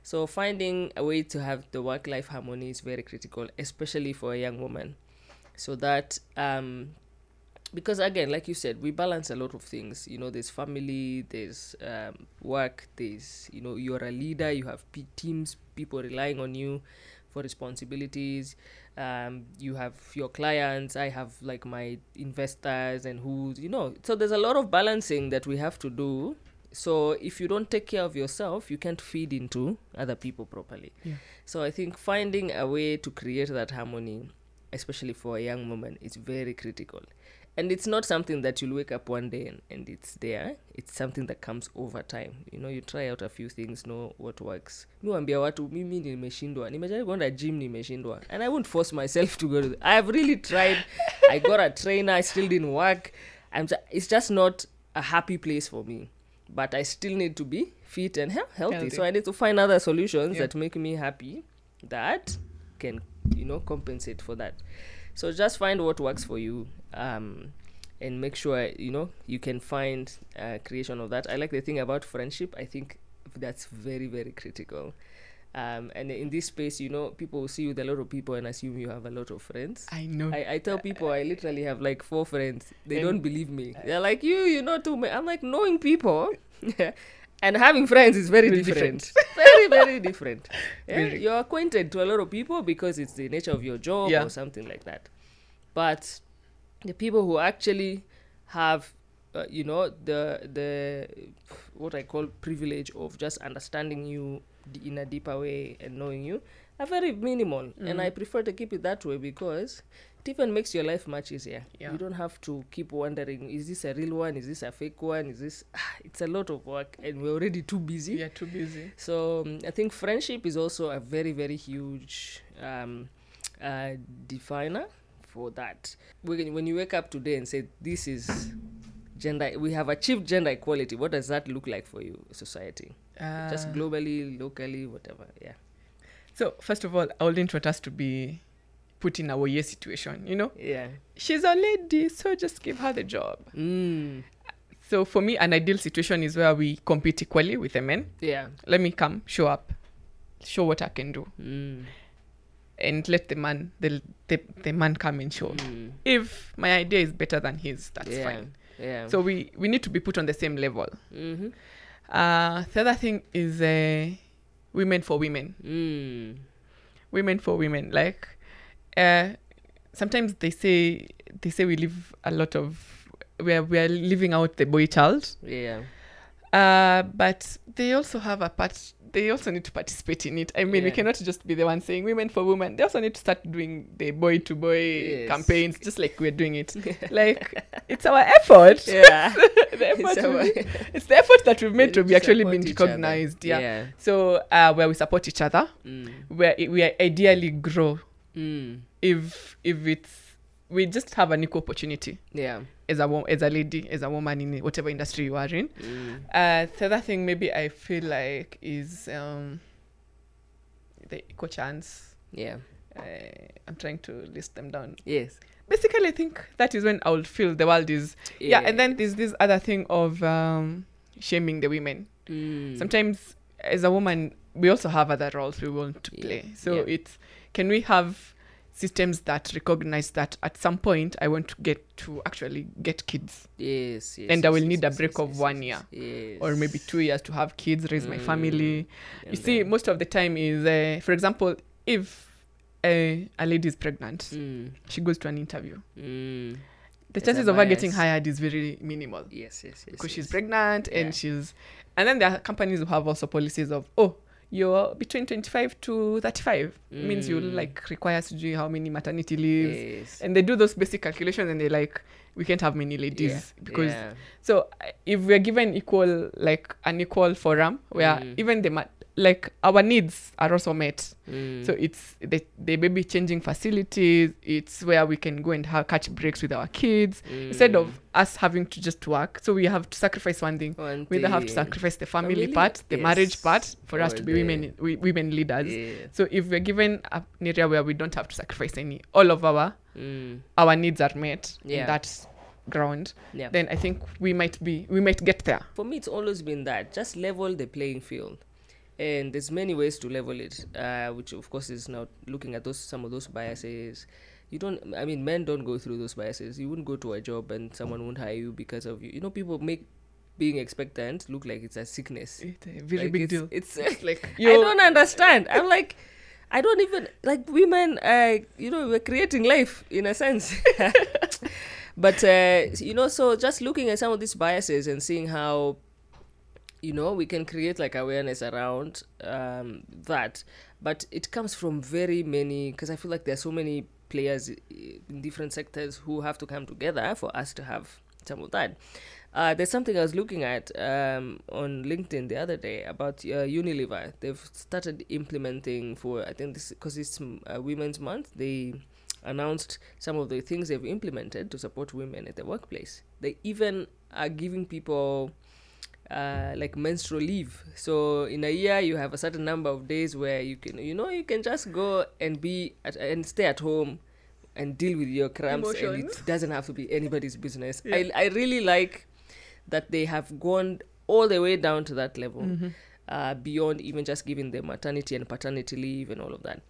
So finding a way to have the work-life harmony is very critical, especially for a young woman. So that, because again, like you said, we balance a lot of things. There's family, there's work, there's, you're a leader, you have teams, people relying on you for responsibilities. You have your clients, I have like my investors and who's, so there's a lot of balancing that we have to do. So if you don't take care of yourself, you can't feed into other people properly. Yeah. So I think finding a way to create that harmony, especially for a young woman, is very critical. And it's not something that you'll wake up one day and it's there. It's something that comes over time. You try out a few things, know what works. Niwaambia watu mimi nimeshindwa. Nimejaribu kwenda gym nimeshindwa. And I won't force myself to go to I have really tried. I got a trainer, I still didn't work. It's just not a happy place for me. But I still need to be fit and healthy. So I need to find other solutions that make me happy that can, compensate for that. So just find what works for you, and make sure, you can find creation of that. I like the thing about friendship. I think that's very, very critical. And in this space, people will see you with a lot of people and assume you have a lot of friends. I know. I tell people I literally have like 4 friends. They don't believe me. They're like, you know too many. I'm like, knowing people and having friends is very different. Very, very different. You're acquainted to a lot of people because it's the nature of your job or something like that. But the people who actually have the what I call privilege of just understanding you in a deeper way and knowing you are very minimal. And I prefer to keep it that way because it even makes your life much easier. You don't have to keep wondering, is this a real one, is this a fake one, is this it's a lot of work and we're already too busy. Too busy. So I think friendship is also a very, very huge definer for that. When you wake up today and say, this is gender, we have achieved gender equality, what does that look like for you, society? Just globally, locally, whatever. So first of all, I wouldn't want us to be put in our year situation, she's a lady, so just give her the job. So for me, an ideal situation is where we compete equally with the men. Let me come, show up, show what I can do, and let the man the man come and show. If my idea is better than his, that's fine. So we need to be put on the same level. The other thing is women for women. Women for women. Like sometimes they say we live a lot of we are living out the boy child. But they also have a part. They also need to participate in it. I mean, we cannot just be the one saying women for women. They also need to start doing the boy-to-boy campaigns, just like we're doing it. Like, it's our effort. It's the effort that we've made to be actually being recognized. So, where we support each other, where we ideally grow. If we just have an equal opportunity. As a lady, as a woman in whatever industry you are in. The other thing maybe I feel like is the equal chance. I'm trying to list them down. Basically, I think that is when I would feel the world is... and then there's this other thing of shaming the women. Sometimes, as a woman, we also have other roles we want to play. So it's... Can we have systems that recognize that at some point I want to actually get kids. And I will need a break of 1 year or maybe 2 years to have kids, raise my family. You see, most of the time is, for example, if a lady is pregnant, she goes to an interview. The chances of her getting hired is very minimal. Because she's pregnant and then there are companies who have also policies of, you're between 25 to 35 means you requires to do how many maternity leaves, and they do those basic calculations and they're like, we can't have many ladies because so if we're given an equal forum where even our needs are also met. So it's they may be changing facilities. It's where we can go and catch breaks with our kids instead of us having to just work. So we have to sacrifice one thing. We either have to sacrifice the family part, the marriage part, for us to be women leaders. So if we're given an area where we don't have to sacrifice any, all of our needs are met in that ground, then I think we might get there. For me, it's always been that just level the playing field. And there's many ways to level it, which of course is now looking at some of those biases. Men don't go through those biases. You wouldn't go to a job and someone won't hire you because of you. People make being expectant look like it's a sickness. It's a very big deal. It's like, I don't understand. I'm like, I don't even like women. We're creating life in a sense. But so just looking at some of these biases and seeing how, we can create like awareness around that. But it comes from very many, because I feel like there's so many players in different sectors who have to come together for us to have some of that. There's something I was looking at on LinkedIn the other day about Unilever. They've started implementing for, I think this, because it's Women's Month, they announced some of the things they've implemented to support women at the workplace. They even are giving people like menstrual leave. So in a year, you have a certain number of days where you can just go and and stay at home and deal with your cramps. Emotions. And it doesn't have to be anybody's business. Yeah. I really like that they have gone all the way down to that level, beyond even just giving them maternity and paternity leave and all of that.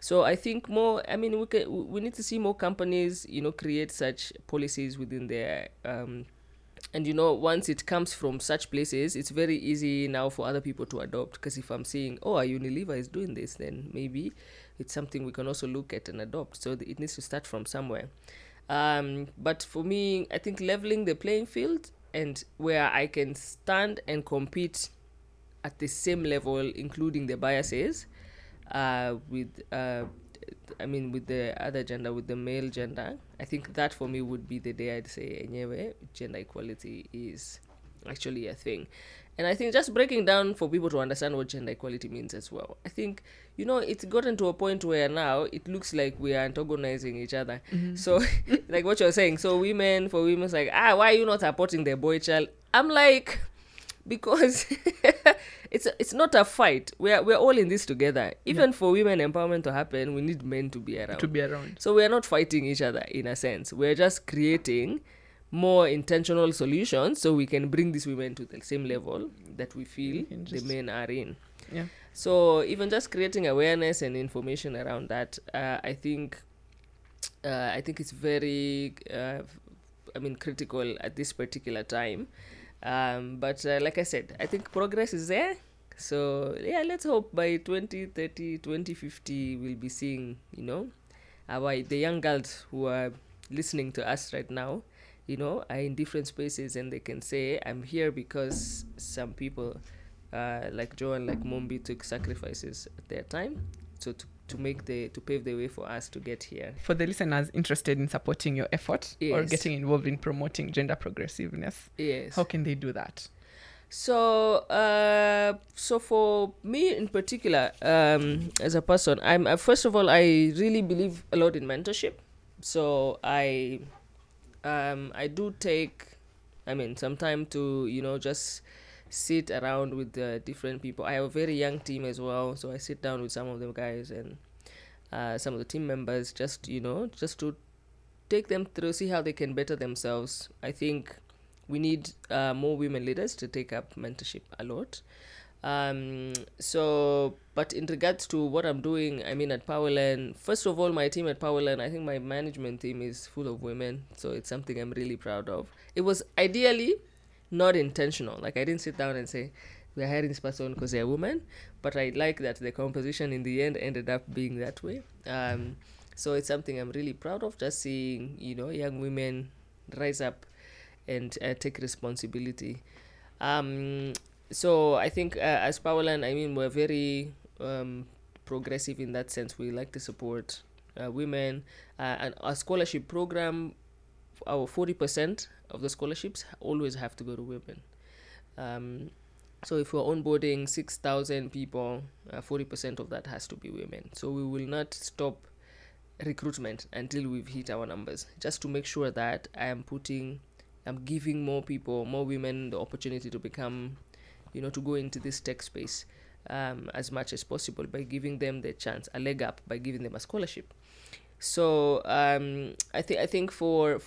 So I think we need to see more companies, create such policies within their, and once it comes from such places, it's very easy now for other people to adopt. Because if I'm seeing, a Unilever is doing this, then maybe it's something we can also look at and adopt. So it needs to start from somewhere. But for me, I think leveling the playing field and where I can stand and compete at the same level, including the biases, with the other gender, with the male gender, I think that for me would be the day I'd say anyway, gender equality is actually a thing. And I think just breaking down for people to understand what gender equality means as well. I think, it's gotten to a point where now it looks like we are antagonizing each other. Mm-hmm. So, like what you're saying, so women's like, why are you not supporting the boy child? I'm like, because it's not a fight. We're all in this together. Even for women empowerment to happen, we need men to be around. So we're not fighting each other in a sense. We're just creating more intentional solutions so we can bring these women to the same level that we feel the men are in. Yeah. So even just creating awareness and information around that, I think it's very critical at this particular time. But like I said, I think progress is there. So yeah, let's hope by 2030, 2050, we'll be seeing, the young girls who are listening to us right now, are in different spaces, and they can say, I'm here because some people like Joe and like Mombi took sacrifices at their time. So to pave the way for us to get here. For the listeners interested in supporting your effort or getting involved in promoting gender progressiveness, how can they do that? So for me in particular, as a person, I'm first of all, I really believe a lot in mentorship. So I do take, some time to, just sit around with the different people. I have a very young team as well, so I sit down with some of the guys and some of the team members, just to take them through, see how they can better themselves. I think we need more women leaders to take up mentorship a lot. But in regards to what I'm doing, at Powerland, first of all, my team at Powerland, I think my management team is full of women, so it's something I'm really proud of. It was ideally not intentional. Like, I didn't sit down and say, we're hiring this person because they're a woman, but I like that the composition in the end ended up being that way. So it's something I'm really proud of, just seeing, young women rise up and take responsibility. So I think as Powerland, we're very progressive in that sense. We like to support women. And our scholarship program, our 40% of the scholarships always have to go to women. So if we're onboarding 6,000 people, 40% of that has to be women. So we will not stop recruitment until we've hit our numbers, just to make sure that I'm giving more people, more women, the opportunity to become, to go into this tech space as much as possible by giving them the chance, a leg up, by giving them a scholarship. So I think for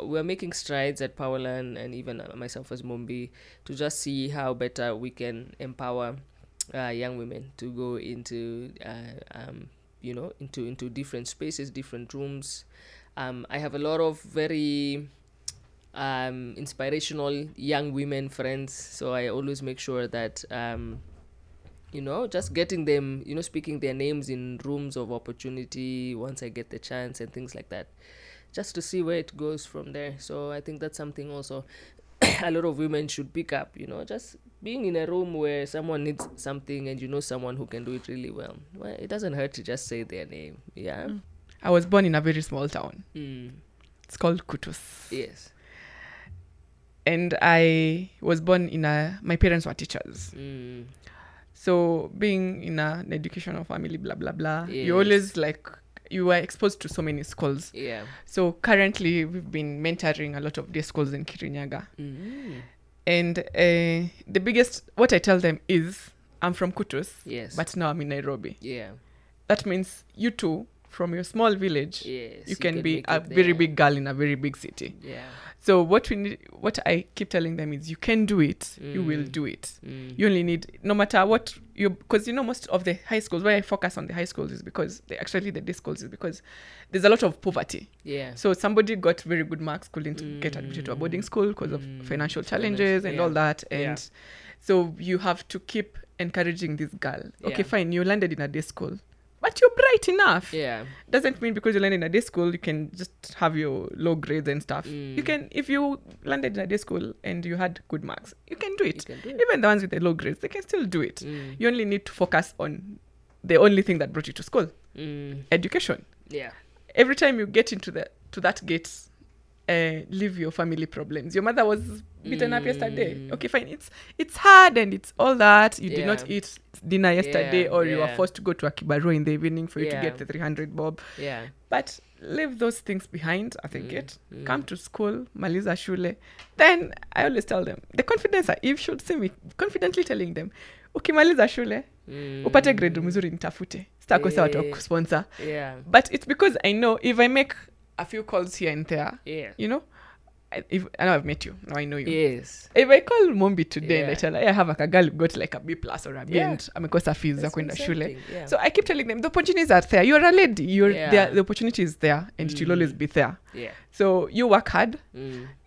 we're making strides at Powerland, and even myself as Mombi, to just see how better we can empower young women to go into into different spaces, different rooms. I have a lot of very inspirational young women friends, so I always make sure that You know, just getting them, you know, speaking their names in rooms of opportunity once I get the chance and things like that, just to see where it goes from there. So I think that's something also a lot of women should pick up, you know, just being in a room where someone needs something and you know someone who can do it really well. Well, it doesn't hurt to just say their name. Yeah. I was born in a very small town. It's called Kutus. Yes. And I was born in my parents were teachers. So being in an educational family, blah, blah, blah, you always like, you were exposed to so many schools. Yeah. So currently we've been mentoring a lot of day schools in Kirinyaga. And the biggest, what I tell them is, I'm from Kutus, Yes. but now I'm in Nairobi. Yeah. That means you too, from your small village, Yes, you can be make a it very there. big girl in a very big city. Yeah. So what I keep telling them is, you can do it. You will do it. You only need, no matter what you, because you know most of the high schools, why I focus on the high schools is because the day schools is because there's a lot of poverty. Yeah. So somebody got very good marks, couldn't get admitted to a boarding school because of financial challenges and all that. And so you have to keep encouraging this girl. Okay, fine, you landed in a day school, but you're bright enough. Yeah. Doesn't mean because you landed in a day school, you can just have your low grades and stuff. You can, if you landed in a day school and you had good marks, you can do it. You can do it. Even the ones with the low grades, they can still do it. You only need to focus on the only thing that brought you to school, education. Yeah. Every time you get into that gate, leave your family problems. Your mother was beaten up yesterday. Okay, fine. It's hard and it's all that. You did not eat dinner yesterday, or you were forced to go to a kibarua in the evening for you to get the 300 bob. Yeah. But leave those things behind at the gate. Come to school, maliza shule. Then I always tell them, the confidence, you should see me confidently telling them, ukimaliza shule, upate grade mzuri nitafute. Sitakosa watu wa kusponsor. Yeah. But it's because I know if I make a few calls here and there, you know, I know I've met you, now I know you. Yes. If I call Mombi today and I tell her, I have a girl who got like a B+ or a B and amekosa fees za kwenda shule. Yeah. So I keep telling them, the opportunities are there. You're a lady. The opportunity is there and it will always be there. Yeah. So you work hard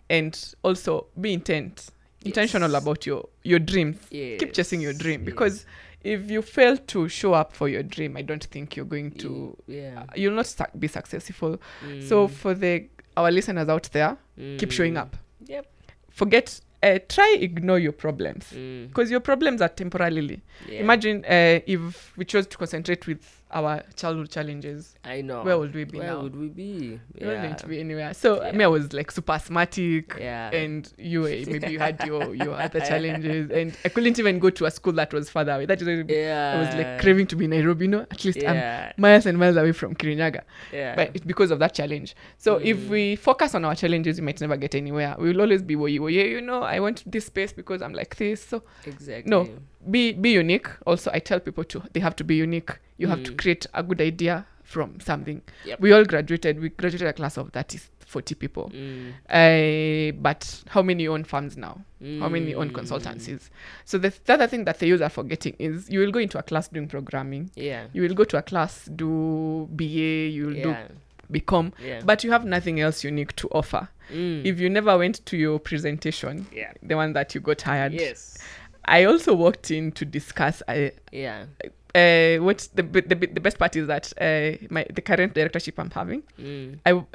and also be intentional about your dreams. Yes. Keep chasing your dream because if you fail to show up for your dream, I don't think you're going to, you'll not be successful. So for our listeners out there, keep showing up. Yep. Forget, try ignore your problems because your problems are temporarily. Yeah. Imagine if we chose to concentrate with our childhood challenges. I know. Where would we be now? Where would we be? We wouldn't be anywhere. So me, I was like super asthmatic, Yeah. and you maybe you had your other challenges, and I couldn't even go to a school that was further away. That is I was like craving to be in Nairobi. You know, at least I'm miles and miles away from Kirinyaga. Yeah. But it's because of that challenge. So if we focus on our challenges, we might never get anywhere. We will always be you know, I want this space because I'm like this. So exactly. no, be unique. Also, I tell people they have to be unique. You have to create a good idea from something. Yep. We graduated a class of 40 people. But how many own firms now? How many own consultancies? So the other thing that the youth are forgetting is you will go into a class doing programming. Yeah. You will go to a class, do BA, you will do BCom, but you have nothing else unique to offer. If you never went to your presentation, the one that you got hired. Yes. I also walked in to discuss what's the best part is that the current directorship I'm having,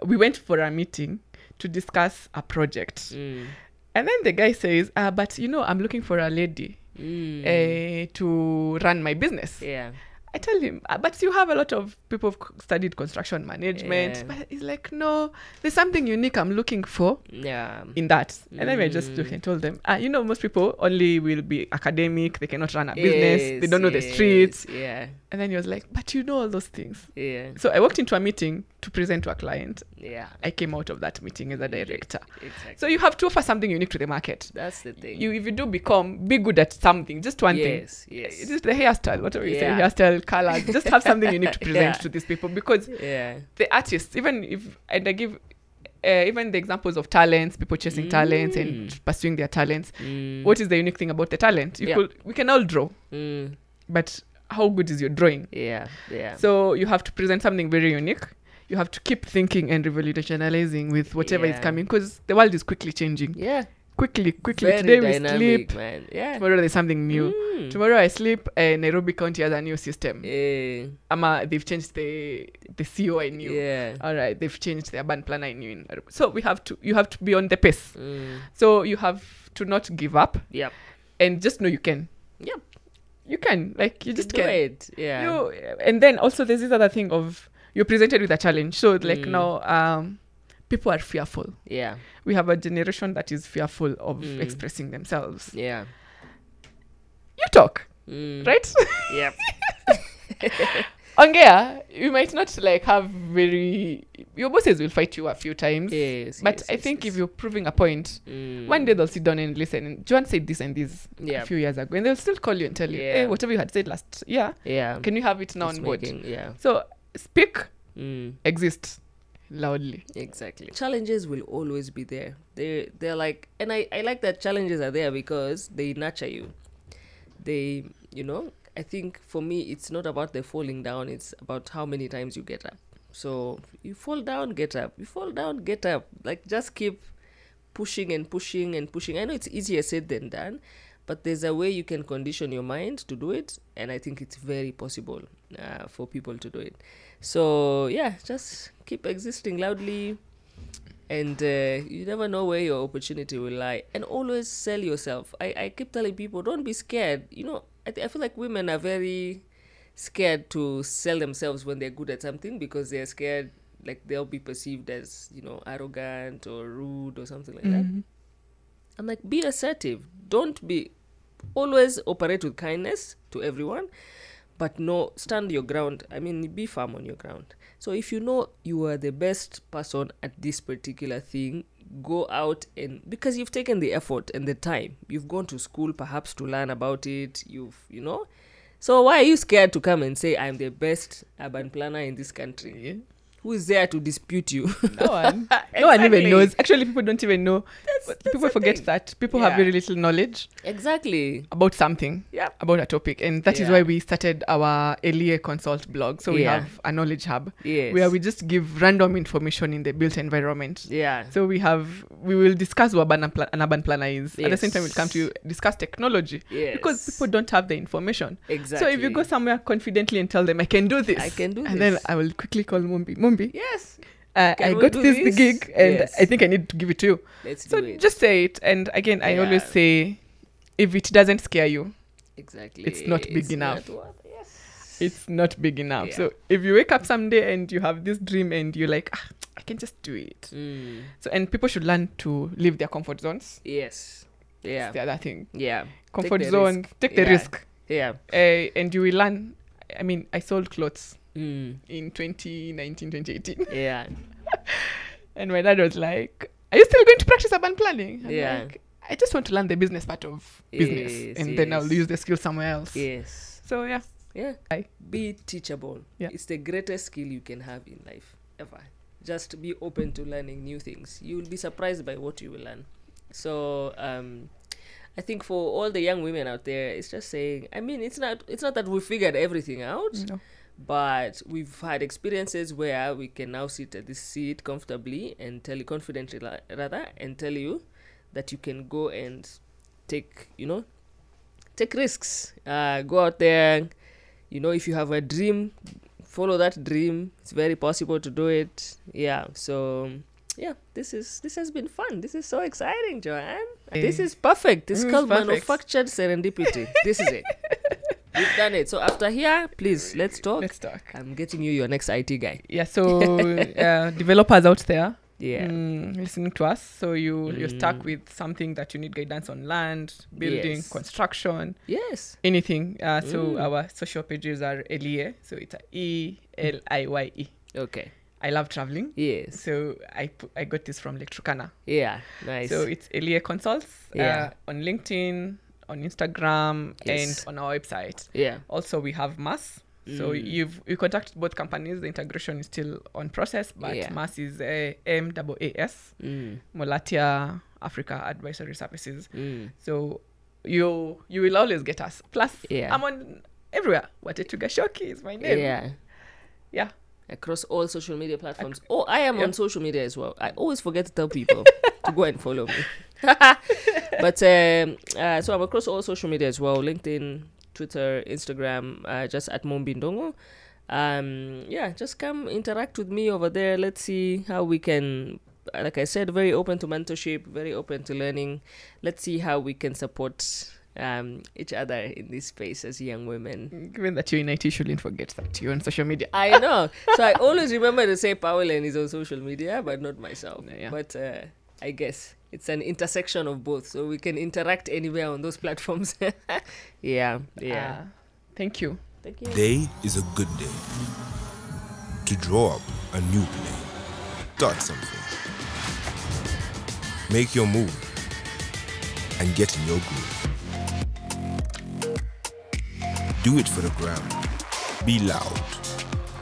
we went for a meeting to discuss a project, and then the guy says, but you know, I'm looking for a lady to run my business. I tell him, but you have a lot of people who've studied construction management. But he's like, no, there's something unique I'm looking for in that. And then I just looked and told them, you know, most people only will be academic. They cannot run a business. They don't know the streets. And then he was like, but you know all those things. So I walked into a meeting to present to a client. I came out of that meeting as a director. Exactly. So you have to offer something unique to the market. That's the thing. If you do be good at something, just one thing. Yes. Just the hairstyle, whatever you say, hairstyle, color. Just have something unique to present to these people because the artists, even I give even the examples of talents, people chasing talents and pursuing their talents. What is the unique thing about the talent? We can all draw, but how good is your drawing? So you have to present something very unique. You have to keep thinking and revolutionizing with whatever is coming because the world is quickly changing. quickly. Very Today we dynamic, sleep. man. Yeah. Tomorrow there's something new. Tomorrow I sleep. Nairobi County has a new system. They've changed the CO I knew. Yeah. All right, they've changed the urban planner I knew. So you have to be on the pace. So you have to not give up. Yep. And just know you can. Yep. You can. Like, you just do can. it. Yeah. And then also there's this other thing of you're presented with a challenge. So like now, people are fearful. Yeah. We have a generation that is fearful of expressing themselves. Yeah. You talk, right? Yep. Ongea, you might not like have your bosses will fight you a few times. Yes. But I think if you're proving a point, one day they'll sit down and listen. And Joan said this and this a few years ago, and they'll still call you and tell you, hey, whatever you had said last year, can you have it now on board? Yeah. So speak, exist loudly. Exactly. Challenges will always be there. They're like, and I like that challenges are there because they nurture you. They, I think for me, it's not about the falling down. It's about how many times you get up. So you fall down, get up. You fall down, get up. Like, just keep pushing and pushing and pushing. I know it's easier said than done, but there's a way you can condition your mind to do it. And I think it's very possible for people to do it. So, yeah, just keep existing loudly. And you never know where your opportunity will lie. And always sell yourself. I keep telling people, don't be scared. I feel like women are very scared to sell themselves when they're good at something because they're scared like they'll be perceived as, arrogant or rude or something like that. I'm like, be assertive. Always operate with kindness to everyone, but stand your ground. I mean, be firm on your ground. So if you know you are the best person at this particular thing, go out because you've taken the effort and the time. You've gone to school perhaps to learn about it. So why are you scared to come and say, I'm the best urban planner in this country? Yeah. Who is there to dispute you? No one. No one even knows. Actually, people don't even know. People forget that. People have very little knowledge. Exactly. About something. Yeah. About a topic. And that is why we started our Elie Consult blog. So we have a knowledge hub where we just give random information in the built environment. Yeah. So we will discuss what an urban planner is. At the same time, we'll come to discuss technology. Yes. Because people don't have the information. Exactly. So if you go somewhere confidently and tell them, I can do this. And then I will quickly call Mumbi. Yes. I got the gig and I think I need to give it to you. Let's do it. Just say it. And again, I always say, if it doesn't scare you, exactly, it's not big enough. It's not big enough. Yeah. So if you wake up someday and you have this dream and you're like, I can just do it. So, and people should learn to leave their comfort zones. Yes. Yeah. That's the other thing. Yeah. Comfort zone. Take the risk. Yeah. And you will learn. I mean, I sold clothes. In 2019, 2018. Yeah. And my dad was like, are you still going to practice urban planning? I'm like, I just want to learn the business part of business. And then I'll use the skill somewhere else. Yes. So, yeah. Yeah. Be teachable. Yeah. It's the greatest skill you can have in life, ever. Just be open to learning new things. You will be surprised by what you will learn. So, I think for all the young women out there, it's just saying, I mean, it's not that we figured everything out. No. But we've had experiences where we can now sit at this seat comfortably and tell you confidently, and tell you that you can go and take risks. Go out there. If you have a dream, follow that dream. It's very possible to do it. Yeah. So, yeah, this has been fun. This is so exciting, Joanne. This is perfect. This is called manufactured serendipity. This is it. We've done it. So after here, please, let's talk. I'm getting you your next IT guy. Yeah, so developers out there listening to us. So you're stuck with something that you need guidance on: land, building, construction. Yes. Anything. So our social pages are Elie. So it's ELIYE. Okay. I love traveling. Yes. So I got this from Lake Turkana. Yeah, nice. So it's Elie Consults on LinkedIn, on Instagram, and on our website. Yeah. Also, we have MAS. So we contacted both companies. The integration is still on process, but MAS is MAAS, Molatia Africa Advisory Services. So you will always get us. Plus, I'm on everywhere. Watetuga Shoki is my name. Yeah. Across all social media platforms. I am on social media as well. I always forget to tell people. to go and follow me. But so I'm across all social media as well: LinkedIn, Twitter, Instagram, just at Mombindongo. Just come interact with me over there. Let's see how we can, like I said, very open to mentorship, very open to learning. Let's see how we can support each other in this space as young women. Given that you're in IT, you shouldn't forget that you're on social media. I know. So I always remember to say Pauline is on social media, but not myself. Yeah. But I guess it's an intersection of both. So we can interact anywhere on those platforms. Yeah. Thank you. Thank you. Day is a good day to draw up a new play. Start something. Make your move and get in your groove. Do it for the gram. Be loud.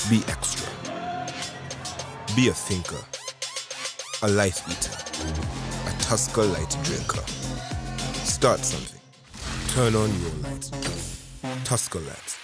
Be extra. Be a thinker. A life eater. A Tusker Lite drinker. Start something. Turn on your light. Tusker Lite.